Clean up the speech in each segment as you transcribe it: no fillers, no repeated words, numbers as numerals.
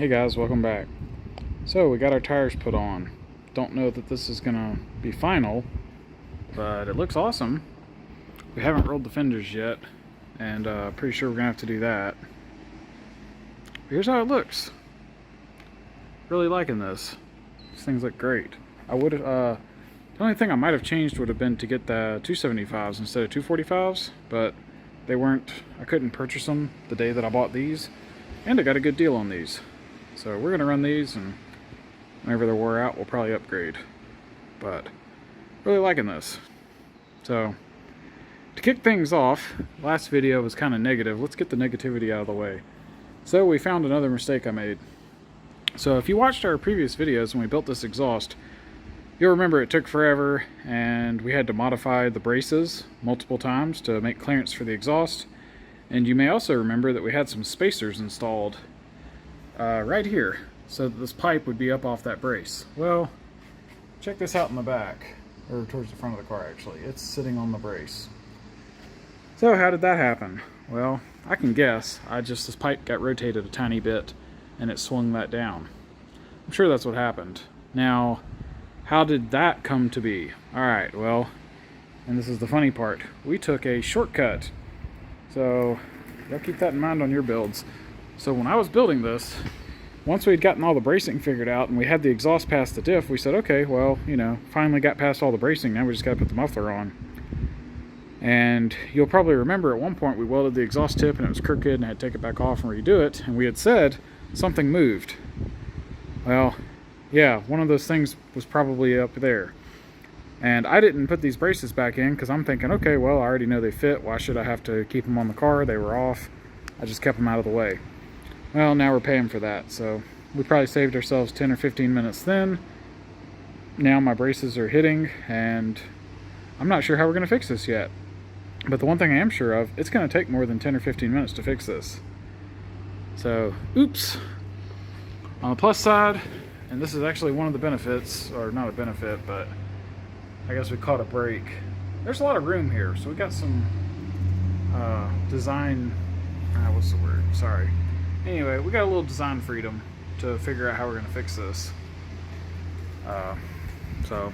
Hey guys, welcome back. So we got our tires put on. Don't know that this is gonna be final, but it looks awesome. We haven't rolled the fenders yet, and pretty sure we're gonna have to do that. Here's how it looks. Really liking this. These things look great. I would have. The only thing I might have changed would have been to get the 275s instead of 245s, but they weren't. I couldn't purchase them the day that I bought these, and I got a good deal on these. So we're gonna run these, and whenever they're wore out, we'll probably upgrade. But really liking this. So to kick things off, last video was kind of negative. Let's get the negativity out of the way. So we found another mistake I made. So if you watched our previous videos when we built this exhaust, you'll remember it took forever and we had to modify the braces multiple times to make clearance for the exhaust. And you may also remember that we had some spacers installed right here, so that this pipe would be up off that brace. Well, check this out in the back, or towards the front of the car actually. It's sitting on the brace. So how did that happen? Well, I can guess. This pipe got rotated a tiny bit and it swung that down. I'm sure that's what happened. Now, how did that come to be? Alright, well, and this is the funny part, we took a shortcut. So y'all keep that in mind on your builds. So when I was building this, once we'd gotten all the bracing figured out and we had the exhaust past the diff, we said, okay, well, finally got past all the bracing, now we just gotta put the muffler on. And you'll probably remember at one point we welded the exhaust tip and it was crooked and I had to take it back off and redo it, and we had said something moved. Well, yeah, one of those things was probably up there. And I didn't put these braces back in because I'm thinking, okay, well, I already know they fit. Why should I have to keep them on the car? They were off. I just kept them out of the way. Well, now we're paying for that. So we probably saved ourselves 10 or 15 minutes then. Now my braces are hitting and I'm not sure how we're going to fix this yet. But the one thing I am sure of, it's going to take more than 10 or 15 minutes to fix this. So, oops. On the plus side, and this is actually one of the benefits, or not a benefit, but I guess we caught a break. There's a lot of room here, so we got some design, what's the word? Sorry. Anyway, we got a little design freedom to figure out how we're going to fix this. So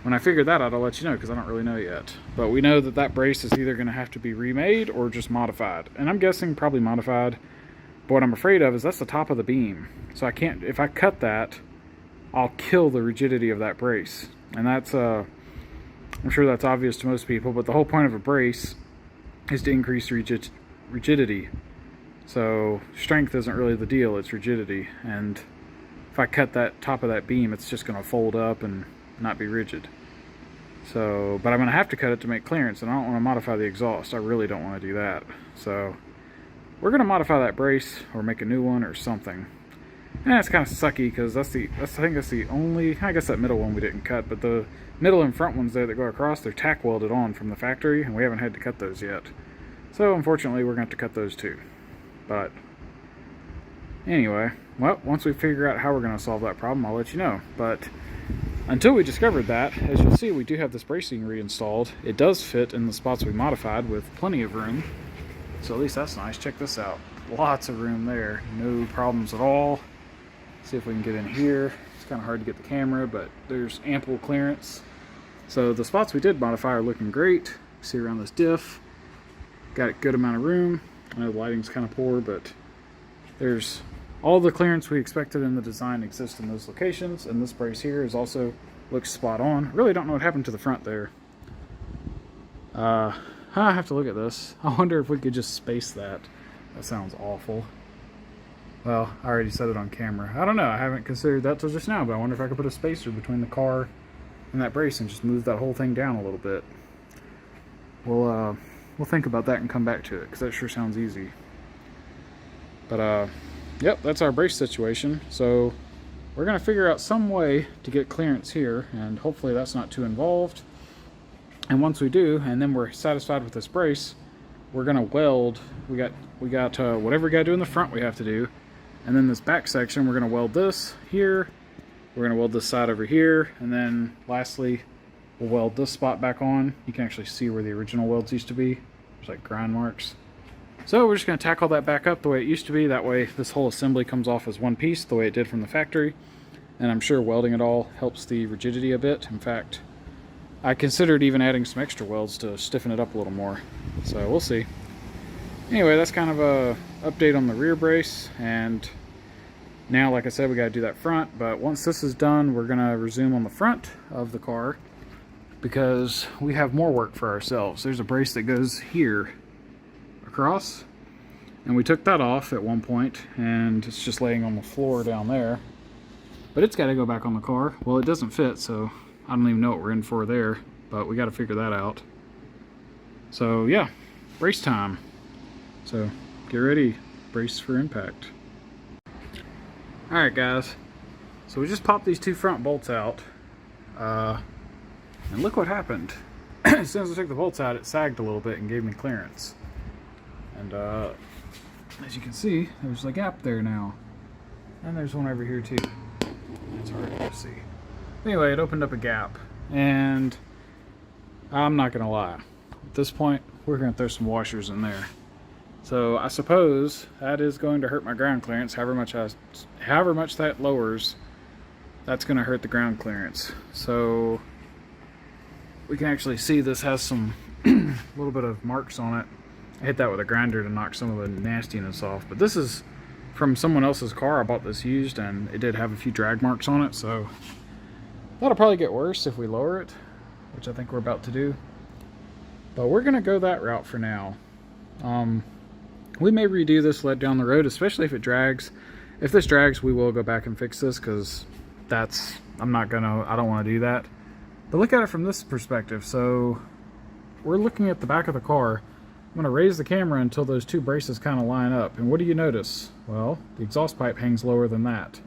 when I figure that out, I'll let you know, because I don't really know yet. But we know that that brace is either going to have to be remade or just modified. And I'm guessing probably modified. But what I'm afraid of is that's the top of the beam. So I can't, if I cut that, I'll kill the rigidity of that brace. And that's, I'm sure that's obvious to most people, but the whole point of a brace is to increase rigidity. So strength isn't really the deal, it's rigidity. And if I cut that top of that beam, it's just going to fold up and not be rigid. So, but I'm going to have to cut it to make clearance, and I don't want to modify the exhaust. I really don't want to do that. So we're going to modify that brace or make a new one or something. And it's kind of sucky because I think that's the only, I guess that middle one we didn't cut, but the middle and front ones there that go across, they're tack welded on from the factory, and we haven't had to cut those yet. So unfortunately we're going to have to cut those too. But anyway, well, once we figure out how we're going to solve that problem, I'll let you know. But until we discovered that, as you'll see, we do have this bracing reinstalled. It does fit in the spots we modified with plenty of room. So at least that's nice. Check this out. Lots of room there. No problems at all. See if we can get in here. It's kind of hard to get the camera, but there's ample clearance. So the spots we did modify are looking great. See around this diff. Got a good amount of room. I know the lighting's kind of poor, but there's all the clearance we expected in the design exists in those locations, and this brace here is also looks spot on. Really don't know what happened to the front there. I have to look at this. I wonder if we could just space that. That sounds awful. Well, I already said it on camera. I don't know. I haven't considered that till just now, but I wonder if I could put a spacer between the car and that brace and just move that whole thing down a little bit. We'll think about that and come back to it, because that sure sounds easy. But yep, that's our brace situation. So we're going to figure out some way to get clearance here, and hopefully that's not too involved. And once we do, and then we're satisfied with this brace, we're going to weld. We got whatever we got to do in the front we have to do. And then this back section, we're going to weld this here. We're going to weld this side over here. And then lastly, we'll weld this spot back on. You can actually see where the original welds used to be. There's like grind marks. So we're just going to tack all that back up the way it used to be. That way this whole assembly comes off as one piece the way it did from the factory. And I'm sure welding it all helps the rigidity a bit. In fact, I considered even adding some extra welds to stiffen it up a little more. So we'll see. Anyway, that's kind of a update on the rear brace. And now, like I said, we got to do that front. But once this is done, we're going to resume on the front of the car, because we have more work for ourselves. There's a brace that goes here across, and we took that off at one point, and it's just laying on the floor down there. But it's got to go back on the car. Well, it doesn't fit, so I don't even know what we're in for there, but we got to figure that out. So yeah, brace time. So get ready, brace for impact. Alright guys, so we just popped these two front bolts out, and look what happened. As soon as I took the bolts out, it sagged a little bit and gave me clearance. And as you can see, there's a gap there now. And there's one over here too. It's hard to see. Anyway, it opened up a gap. And I'm not going to lie. At this point, we're going to throw some washers in there. So I suppose that is going to hurt my ground clearance. However much that lowers, that's going to hurt the ground clearance. So we can actually see this has some little bit of marks on it. I hit that with a grinder to knock some of the nastiness off. But this is from someone else's car. I bought this used, and it did have a few drag marks on it. So that'll probably get worse if we lower it, which I think we're about to do. But we're going to go that route for now. We may redo this lead down the road, especially if it drags. If this drags, we will go back and fix this, because I don't want to do that. But look at it from this perspective. So we're looking at the back of the car. I'm going to raise the camera until those two braces kind of line up. And what do you notice? Well, the exhaust pipe hangs lower than that.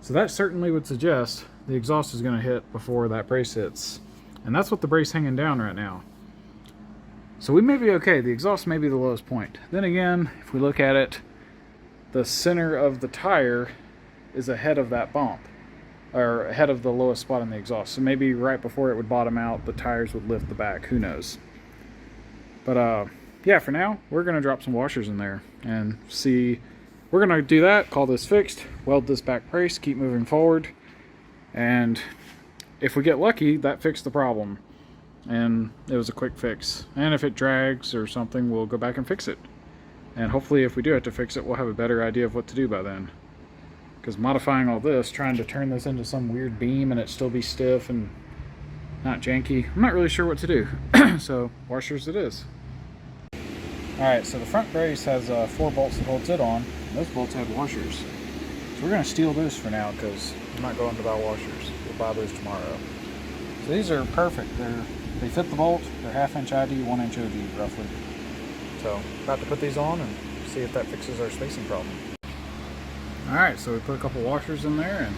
So that certainly would suggest the exhaust is going to hit before that brace hits. And that's what the brace hanging down right now. So we may be okay. The exhaust may be the lowest point. Then again, if we look at it, the center of the tire is ahead of that bump, or ahead of the lowest spot in the exhaust. So maybe right before it would bottom out, the tires would lift the back. Who knows? But yeah, for now, we're going to drop some washers in there and see. We're going to do that, call this fixed, weld this back brace, keep moving forward. And if we get lucky, that fixed the problem. And it was a quick fix. And if it drags or something, we'll go back and fix it. And hopefully if we do have to fix it, we'll have a better idea of what to do by then. Because modifying all this, trying to turn this into some weird beam and it still be stiff and not janky, I'm not really sure what to do. So washers it is. Alright, so the front brace has 4 bolts that holds it on. And those bolts have washers. So we're going to steal those for now, because I'm not going to buy washers. We'll buy those tomorrow. So these are perfect. They fit the bolt. They're 1/2 inch ID, 1 inch OD, roughly. So, about to put these on and see if that fixes our spacing problem. Alright, so we put a couple washers in there, and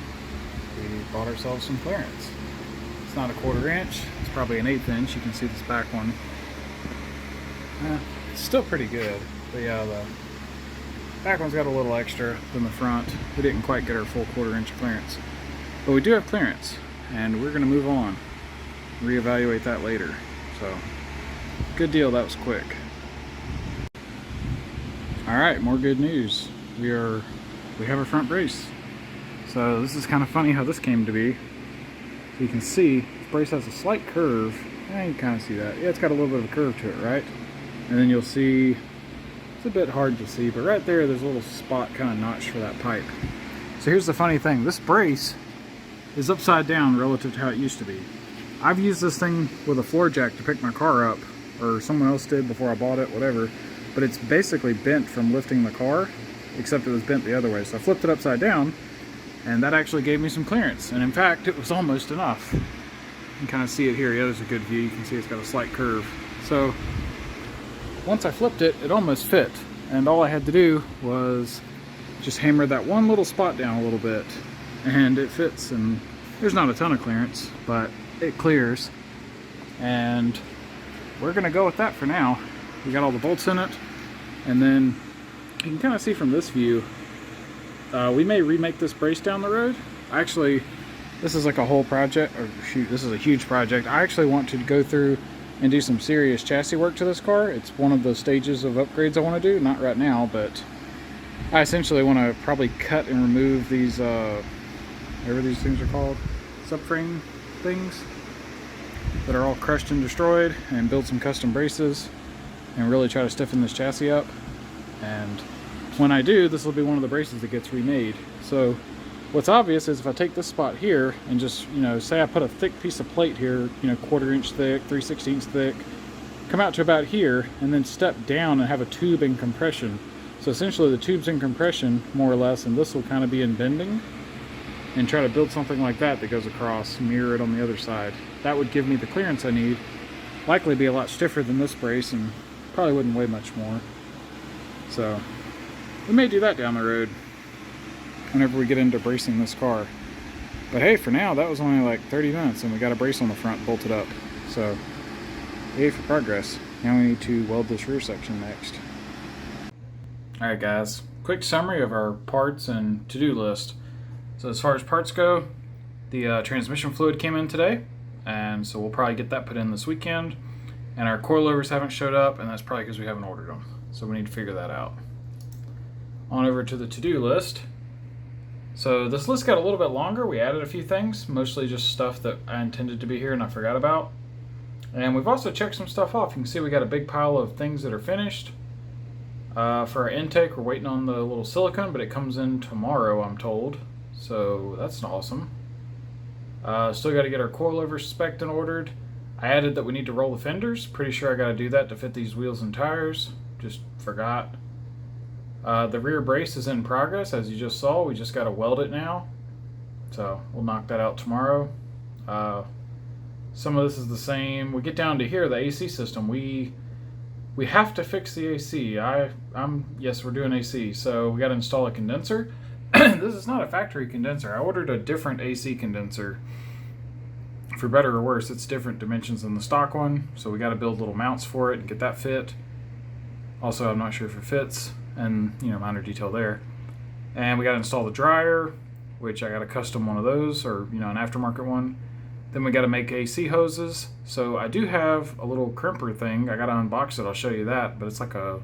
we bought ourselves some clearance. It's not a 1/4 inch. It's probably an 1/8 inch. You can see this back one. It's still pretty good. But yeah, the back one's got a little extra than the front. We didn't quite get our full 1/4 inch clearance. But we do have clearance, and we're going to move on. Reevaluate that later. So good deal, that was quick. Alright, more good news. We have a front brace. So this is kind of funny how this came to be. So you can see the brace has a slight curve. You can kind of see that. Yeah, it's got a little bit of a curve to it, right? And then you'll see, it's a bit hard to see, but right there's a little spot kind of notched for that pipe. So here's the funny thing, this brace is upside down relative to how it used to be. I've used this thing with a floor jack to pick my car up, or someone else did before I bought it, whatever, but it's basically bent from lifting the car, except it was bent the other way. So I flipped it upside down, and that actually gave me some clearance, and in fact it was almost enough. You can kind of see it here. Yeah, there's a good view. You can see it's got a slight curve. So once I flipped it, it almost fit, and all I had to do was just hammer that one little spot down a little bit, and it fits. And there's not a ton of clearance, but it clears, and we're gonna go with that for now. We got all the bolts in it, and then you can kind of see from this view, we may remake this brace down the road. Actually, this is like a whole project, or shoot, this is a huge project. I actually want to go through and do some serious chassis work to this car. It's one of the stages of upgrades I want to do. Not right now, but I essentially want to probably cut and remove these, whatever these things are called, subframe things that are all crushed and destroyed, and build some custom braces and really try to stiffen this chassis up. And when I do, this will be one of the braces that gets remade. So what's obvious is if I take this spot here and just, say I put a thick piece of plate here, 1/4 inch thick, 3/16 thick, come out to about here, and then step down and have a tube in compression. So essentially the tube's in compression, more or less, and this will kind of be in bending, and try to build something like that that goes across, mirror it on the other side. That would give me the clearance I need. Likely be a lot stiffer than this brace, and probably wouldn't weigh much more. So we may do that down the road whenever we get into bracing this car. But hey, for now, that was only like 30 minutes, and we got a brace on the front bolted up. So yay for progress. Now we need to weld this rear section next. Alright guys, quick summary of our parts and to-do list. So as far as parts go, the transmission fluid came in today, and so we'll probably get that put in this weekend. And our coilovers haven't showed up, and that's probably because we haven't ordered them. So we need to figure that out. On over to the to-do list. So this list got a little bit longer. We added a few things, mostly just stuff that I intended to be here and I forgot about. And we've also checked some stuff off. You can see we got a big pile of things that are finished. For our intake, we're waiting on the little silicone, but it comes in tomorrow, I'm told. So that's awesome. Still got to get our coilovers spec'd and ordered. I added that we need to roll the fenders. Pretty sure I got to do that to fit these wheels and tires. Just forgot. The rear brace is in progress, as you just saw. We just got to weld it now. So we'll knock that out tomorrow. Some of this is the same. We get down to here, the AC system. We have to fix the AC. Yes, we're doing AC. So we got to install a condenser. This is not a factory condenser. I ordered a different AC condenser. For better or worse, it's different dimensions than the stock one. So we got to build little mounts for it and get that fit. Also, I'm not sure if it fits, and minor detail there. And we got to install the dryer, which I got a custom one of those, or an aftermarket one. Then we got to make AC hoses. So I do have a little crimper thing. I got to unbox it. I'll show you that. But it's like a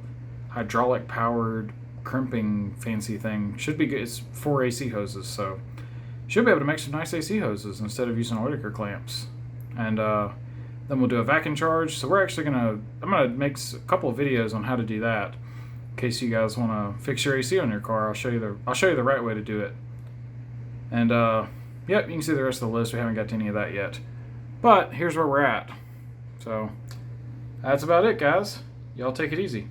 hydraulic powered crimping fancy thing. Should be good. It's 4 AC hoses, so should be able to make some nice AC hoses instead of using Oerlikon clamps. And then we'll do a vacuum charge. So we're actually I'm gonna make a couple of videos on how to do that. In case you guys want to fix your AC on your car, I'll show you the right way to do it. And yep, you can see the rest of the list. We haven't got to any of that yet. But here's where we're at. So that's about it, guys. Y'all take it easy.